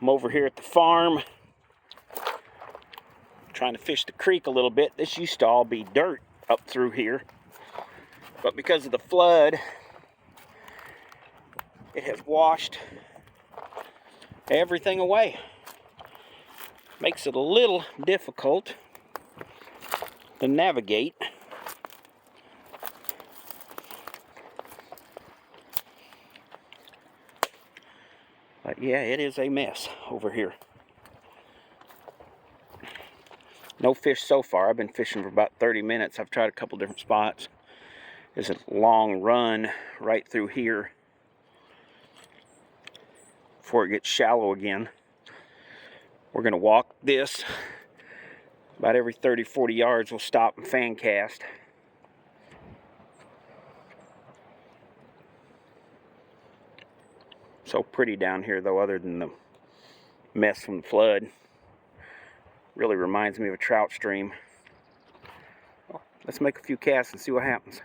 I'm over here at the farm trying to fish the creek a little bit. This used to all be dirt up through here, but because of the flood, it has washed everything away. Makes it a little difficult to navigate. But yeah, it is a mess over here. No fish so far. I've been fishing for about 30 minutes. I've tried a couple different spots. There's a long run right through here before it gets shallow again. We're going to walk this. About every 30-40 yards, we'll stop and fan cast. So pretty down here, though, other than the mess from the flood. Really reminds me of a trout stream. Well, let's make a few casts and see what happens.